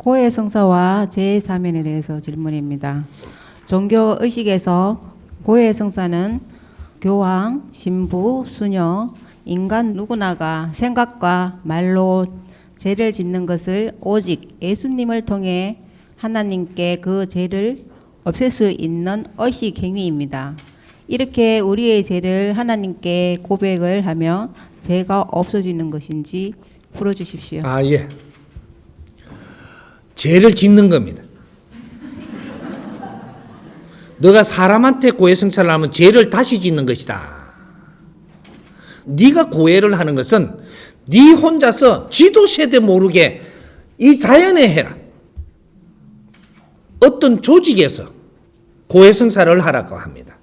고해성사와 제3연에 대해서 질문입니다. 종교의식에서 고해성사는 교황, 신부, 수녀, 인간 누구나가 생각과 말로 죄를 짓는 것을 오직 예수님을 통해 하나님께 그 죄를 없앨 수 있는 의식 행위입니다. 이렇게 우리의 죄를 하나님께 고백을 하며 죄가 없어지는 것인지 풀어주십시오. 예. 죄를 짓는 겁니다. 너가 사람한테 고해성사를 하면 죄를 다시 짓는 것이다. 네가 고해를 하는 것은 네 혼자서 지도 세대 모르게 이 자연에 해라. 어떤 조직에서 고해성사를 하라고 합니다.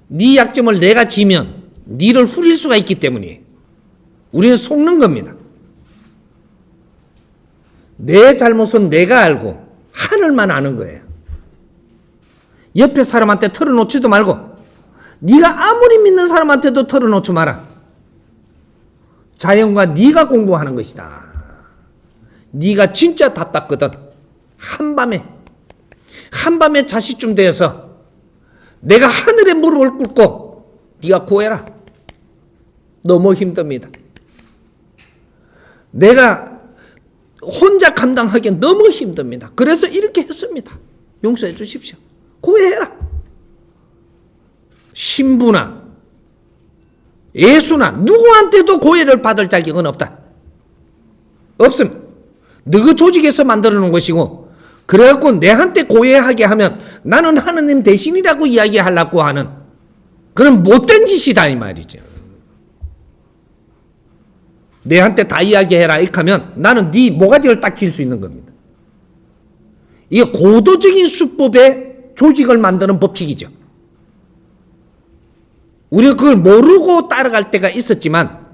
네 약점을 내가 지면 네를 후릴 수가 있기 때문에 우리는 속는 겁니다. 내 잘못은 내가 알고 하늘만 아는 거예요. 옆에 사람한테 털어놓지도 말고 네가 아무리 믿는 사람한테도 털어놓지 마라. 자연과 네가 공부하는 것이다. 네가 진짜 답답거든. 한밤에 자시쯤 되어서 내가 하늘에 무릎을 꿇고 네가 고해라. 너무 힘듭니다. 내가 혼자 감당하기 너무 힘듭니다. 그래서 이렇게 했습니다. 용서해 주십시오. 고해해라. 신부나 예수나 누구한테도 고해를 받을 자격은 없다. 없습니다. 너희 조직에서 만들어 놓은 것이고, 그래갖고 내한테 고해하게 하면 나는 하느님 대신이라고 이야기하려고 하는 그런 못된 짓이다 이 말이죠. 내한테 다 이야기해라 이렇게 하면 나는 네 모가지를 딱 칠 수 있는 겁니다. 이게 고도적인 수법의 조직을 만드는 법칙이죠. 우리가 그걸 모르고 따라갈 때가 있었지만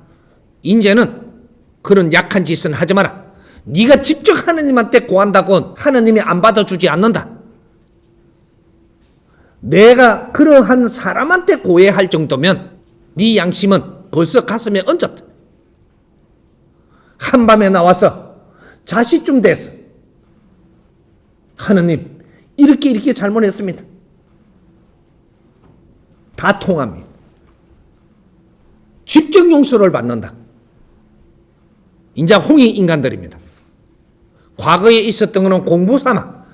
이제는 그런 약한 짓은 하지 마라. 네가 직접 하느님한테 고한다고 하느님이 안 받아주지 않는다. 내가 그러한 사람한테 고해할 정도면 네 양심은 벌써 가슴에 얹었다. 한밤에 나와서 자시쯤 돼서 하느님 이렇게 잘못했습니다. 다 통합니다. 직접 용서를 받는다. 인자 홍익 인간들입니다. 과거에 있었던 것은 공부 삼아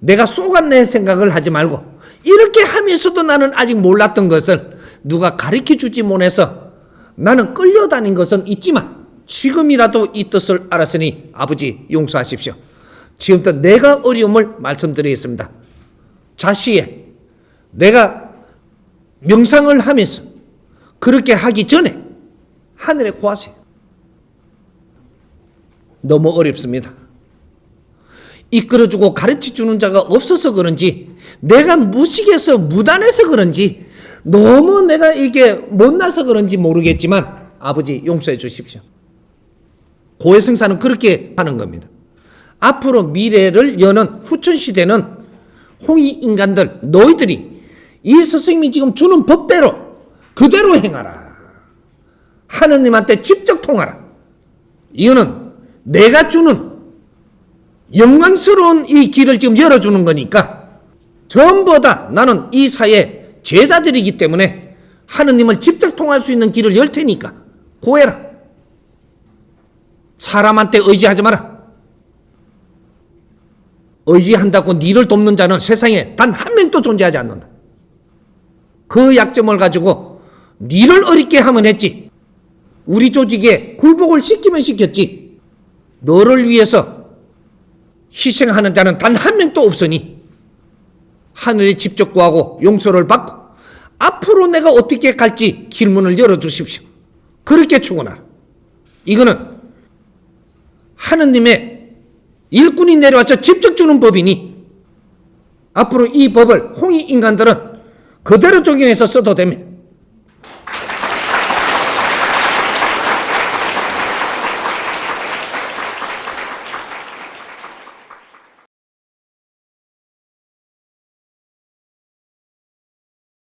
내가 쏘갔네 생각을 하지 말고 이렇게 하면서도 나는 아직 몰랐던 것을 누가 가르쳐 주지 못해서 나는 끌려다닌 것은 있지만 지금이라도 이 뜻을 알았으니 아버지 용서하십시오. 지금부터 내가 어려움을 말씀드리겠습니다. 자시에 내가 명상을 하면서 그렇게 하기 전에 하늘에 구하세요. 너무 어렵습니다. 이끌어주고 가르쳐주는 자가 없어서 그런지 내가 무식해서 무단해서 그런지 너무 내가 이게 못나서 그런지 모르겠지만 아버지 용서해 주십시오. 고해성사는 그렇게 하는 겁니다. 앞으로 미래를 여는 후천시대는 홍익 인간들 너희들이 이 스승님이 지금 주는 법대로 그대로 행하라. 하느님한테 직접 통하라. 이거는 내가 주는 영광스러운 이 길을 지금 열어주는 거니까 전부 다 나는 이 사회 제자들이기 때문에 하느님을 직접 통할 수 있는 길을 열 테니까 고해라. 사람한테 의지하지 마라. 의지한다고 니를 돕는 자는 세상에 단 한 명도 존재하지 않는다. 그 약점을 가지고 니를 어렵게 하면 했지. 우리 조직에 굴복을 시키면 시켰지. 너를 위해서 희생하는 자는 단 한 명도 없으니 하늘에 직접 구하고 용서를 받고 앞으로 내가 어떻게 갈지 길문을 열어주십시오. 그렇게 축원하라. 이거는 하느님의 일꾼이 내려와서 직접 주는 법이니 앞으로 이 법을 홍익 인간들은 그대로 적용해서 써도 됩니다.